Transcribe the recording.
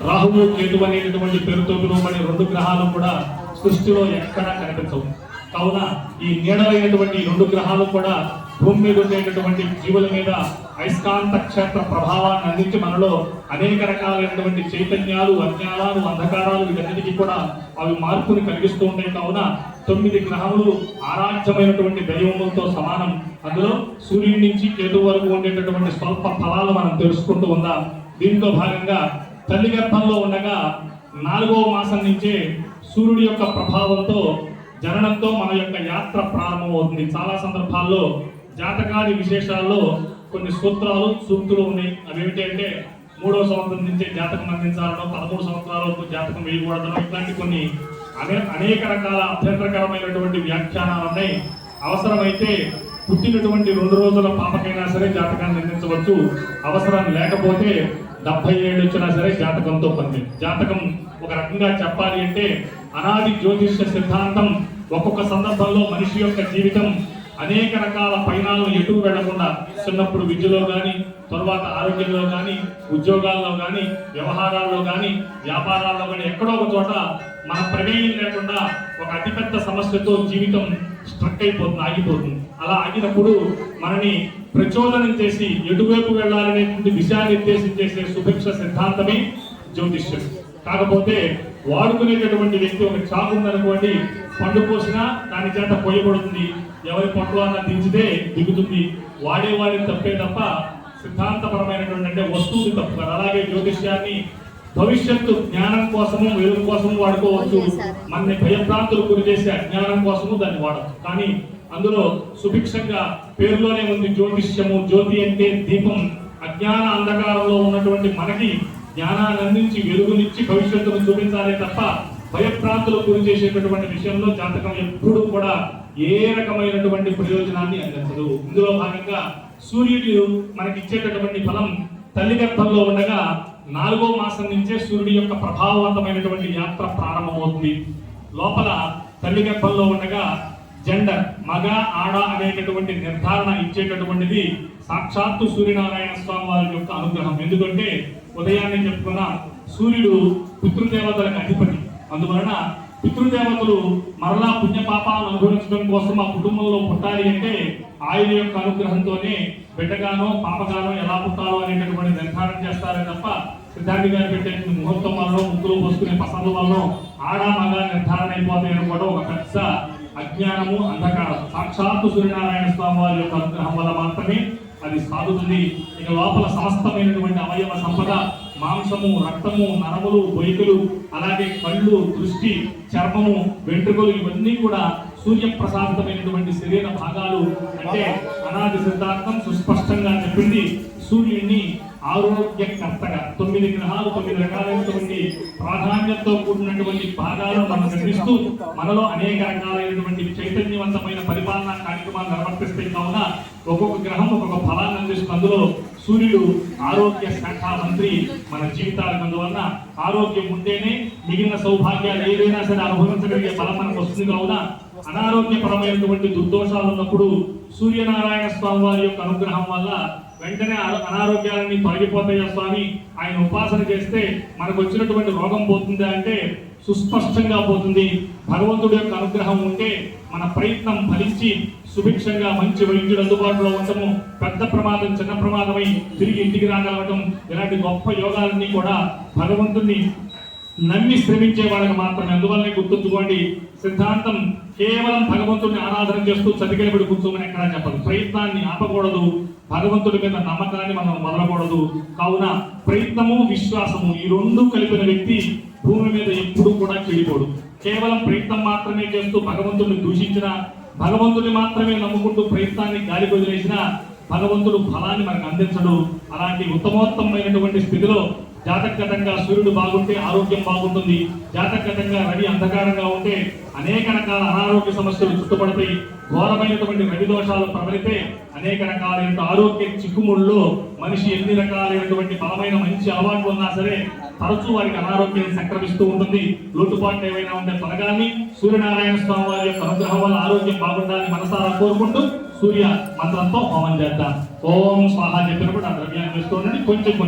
రాహువు కేతు అనేటటువంటి పేరుతో పిలువబడే రెండు గ్రహాలు కూడా సృష్టిలో ఎక్కడా కనిపించవు. కావున ఈ నీడలైనటువంటి రెండు గ్రహాలు కూడా భూమి మీద ఉండేటటువంటి జీవుల మీద అయస్కాంత క్షేత్ర ప్రభావాన్ని అందించి మనలో అనేక రకాలైనటువంటి చైతన్యాలు, అజ్ఞానాలు, అంధకారాలు వీటన్నిటికీ కూడా అవి మార్పుని కలిగిస్తూ ఉంటాయి. కావున 9 గ్రహములు ఆరాధ్యమైనటువంటి దైవములతో సమానం. అందులో సూర్యుడి నుంచి కేతు వరకు ఉండేటటువంటి స్వల్ప ఫలాలు మనం తెలుసుకుంటూ ఉందాం. దీంతో భాగంగా తల్లి గర్భంలో ఉండగా 4వ మాసం నుంచే సూర్యుడి యొక్క ప్రభావంతో జననంతో మన యొక్క యాత్ర ప్రారంభమవుతుంది. చాలా సందర్భాల్లో జాతకాది విశేషాల్లో కొన్ని సూత్రాలు, సూక్తులు ఉన్నాయి. అవి ఏమిటి అంటే 3వ సంవత్సరం నుంచే జాతకం అందించాలనో, 13 సంవత్సరాల వరకు జాతకం వేయకూడదనో, ఇట్లాంటి కొన్ని అనేక రకాల అభ్యంతరకరమైనటువంటి వ్యాఖ్యానాలు ఉన్నాయి. అవసరమైతే పుట్టినటువంటి 2 రోజుల పాపకైనా సరే జాతకాన్ని అందించవచ్చు. అవసరం లేకపోతే 70 ఏళ్ళు వచ్చినా సరే జాతకంతో పని. జాతకం ఒక రకంగా చెప్పాలి అంటే అనాది జ్యోతిష్య సిద్ధాంతం ఒక్కొక్క సందర్భంలో మనిషి యొక్క జీవితం అనేక రకాల పయనాలను ఎటు వెళ్లకుండా చిన్నప్పుడు విద్యలో కానీ, తర్వాత ఆరోగ్యంలో కానీ, ఉద్యోగాల్లో కానీ, వ్యవహారాల్లో కానీ, వ్యాపారాల్లో కానీ ఎక్కడో ఒక చోట మన ప్రమేయం లేకుండా ఒక అతిపెద్ద సమస్యతో జీవితం స్ట్రక్ అయిపోతుంది, ఆగిపోతుంది. అలా ఆగినప్పుడు మనని ప్రచోదనం చేసి ఎటువైపు వెళ్ళాలనేటువంటి విషయాన్ని నిర్దేశం చేసే సుభిక్ష సిద్ధాంతమే జ్యోతిష్యం. కాకపోతే వాడుకునేటటువంటి వ్యక్తి ఒక చాకు ఉందనుకోండి, పండు పోసినా దాని చేత పోయబడుతుంది, ఎవరి పండు అన్న దించితే దిగుతుంది. వాడేవాడిని తప్పే తప్ప సిద్ధాంతపరమైనటువంటి అంటే వస్తువుని తప్పు కదా. అలాగే జ్యోతిష్యాన్ని భవిష్యత్తు జ్ఞానం కోసము, వెలుగు కోసము వాడుకోవచ్చు. మనని భయభ్రాంతులు గురి చేసే అజ్ఞానం కోసము దాన్ని వాడచ్చు. కానీ అందులో సుభిక్షంగా పేరులోనే ఉంది జ్యోతిష్యము. జ్యోతి అంటే దీపం. అజ్ఞాన అంధకారంలో ఉన్నటువంటి మనకి జ్ఞానాన్ని అందించి వెలుగునిచ్చి భవిష్యత్తును చూపించాలే తప్ప భయప్రాంతులకు గురి చేసేటటువంటి విషయంలో జాతకం ఎప్పుడూ కూడా ఏ రకమైనటువంటి ప్రయోజనాన్ని అందించదు. ఇందులో భాగంగా సూర్యుడు మనకి ఇచ్చేటటువంటి ఫలం తల్లి గర్భంలో ఉండగా 4వ మాసం నుంచే సూర్యుడి యొక్క ప్రభావవంతమైనటువంటి యాత్ర ప్రారంభమవుతుంది. లోపల తల్లి గర్భంలో ఉండగా జెండర్, మగ ఆడ అనేటటువంటి నిర్ధారణ ఇచ్చేటటువంటిది సాక్షాత్తు సూర్యనారాయణ స్వామి వారి యొక్క అనుగ్రహం. ఎందుకంటే ఉదయాన్నే చెప్పుకున్న సూర్యుడు పితృదేవతలకు అధిపతి. అందువలన పితృదేవతలు మరలా పుణ్యపాపాలను అనుభవించడం కోసం ఆ కుటుంబంలో పుట్టాలి అంటే ఆయన యొక్క అనుగ్రహంతోనే బిడ్డగానో పాపగానో ఎలా పుట్టాలో అనేటటువంటి నిర్ధారణ చేస్తారే తప్ప సిద్ధాంతి గారు పెట్టే ముహూర్తం వల్ల, ముగ్గులు పోసుకునే పసందుల వల్ల ఆడ మగ నిర్ధారణ అయిపోతాయని కూడా ఒక పెద్ద అజ్ఞానము, అంధకారం. సాక్షాత్తు సూర్యనారాయణ స్వామి వారి యొక్క అనుగ్రహం వల్ల మాత్రమే అది సాగుతుంది. ఇక లోపల సమస్తమైనటువంటి అవయవ సంపద, మాంసము, రక్తము, నరములు, బొయ్యలు, అలాగే కళ్ళు, దృష్టి, చర్మము, వెంట్రుకలు ఇవన్నీ కూడా సూర్యప్రసాదితమైనటువంటి శరీర భాగాలు. అంటే అనాది సిద్ధాంతం సుస్పష్టంగా చెప్పింది సూర్యుడిని ఆరోగ్యకర్తగా 9 గ్రహాలు 9 రకాలైనటువంటి ప్రాధాన్యతతో కూడినటువంటి భాగాలను మనం నిర్మిస్తూ మనలో అనేక రకాలైనటువంటి చైతన్యవంతమైన పరిపాలనా కార్యక్రమాలు నిర్వర్తిస్తాయి. కావున ఒక్కొక్క గ్రహం ఒక్కొక్క ఫలాన్ని అందిస్తుంది. అందులో సూర్యుడు ఆరోగ్య శాఖ మంత్రి మన జీవితాలకు. అందువలన ఆరోగ్యం ఉంటేనే మిగిలిన సౌభాగ్యాలు ఏదైనా సరే అనుభవించగలిగే బలం మనకు వస్తుంది. కావున అనారోగ్యపరమైనటువంటి దుర్దోషాలు ఉన్నప్పుడు సూర్యనారాయణ స్వామి వారి యొక్క అనుగ్రహం వల్ల వెంటనే అనారోగ్యాలన్నీ తొలగిపోతాయా స్వామి, ఆయన ఉపాసన చేస్తే మనకు వచ్చినటువంటి రోగం పోతుందా అంటే సుస్పష్టంగా పోతుంది. భగవంతుడి యొక్క అనుగ్రహం ఉంటే మన ప్రయత్నం ఫలించి సుభిక్షంగా మంచి వైద్యుడు అందుబాటులో ఉండటము, పెద్ద ప్రమాదం చిన్న ప్రమాదమై తిరిగి ఇంటికి రాగలగటం, ఇలాంటి గొప్ప యోగాలన్నీ కూడా భగవంతుడిని నమ్మి శ్రమించే వాళ్ళకి మాత్రమే. అందువల్లనే గుర్తుంచుకోండి, సిద్ధాంతం కేవలం భగవంతుడిని ఆరాధన చేస్తూ చతికిలబడి కూర్చోమని ఎక్కడా చెప్పదు. ప్రయత్నాన్ని ఆపకూడదు, భగవంతుడి మీద నమ్మకాన్ని మనం వదలకూడదు. కావున ప్రయత్నము, విశ్వాసము ఈ రెండు కలిపిన వ్యక్తి భూమి మీద ఎప్పుడూ కూడా చెడిపోడు. కేవలం ప్రయత్నం మాత్రమే చేస్తూ భగవంతుడిని దూషించిన, భగవంతుడిని మాత్రమే నమ్ముకుంటూ ప్రయత్నాన్ని గాలి వదిలేసిన భగవంతుడు ఫలాన్ని మనకు అందించడు. అలాంటి ఉత్తమోత్తమైనటువంటి స్థితిలో జాతకగతంగా సూర్యుడు బాగుంటే ఆరోగ్యం బాగుంటుంది. జాతకగతంగా రవి అంధకారంగా ఉంటే అనేక రకాల అనారోగ్య సమస్యలు చుట్టుపడతాయి. ఘోరమైనటువంటి రవి దోషాలు ప్రబలితే అనేక రకాలైన ఆరోగ్య చిక్కుముళ్ళలో మనిషి ఎన్ని రకాలైనటువంటి బలమైన మంచి అలవాట్లు ఉన్నా సరే తరచూ వారికి అనారోగ్యం సంక్రమిస్తూ ఉంటుంది. లోటుపాట్లు ఏవైనా ఉంటే తొలగాలని సూర్యనారాయణ స్వామి వారి యొక్క అనుగ్రహం వల్ల ఆరోగ్యం బాగుండాలని మనసారా కోరుకుంటూ సూర్య మంత్రంతో హోమం చేద్దాం. ఓం స్వాహ చెప్పినప్పుడు ఆ ద్రవ్యాన్ని వేస్తూ ఉండండి. కొంచెం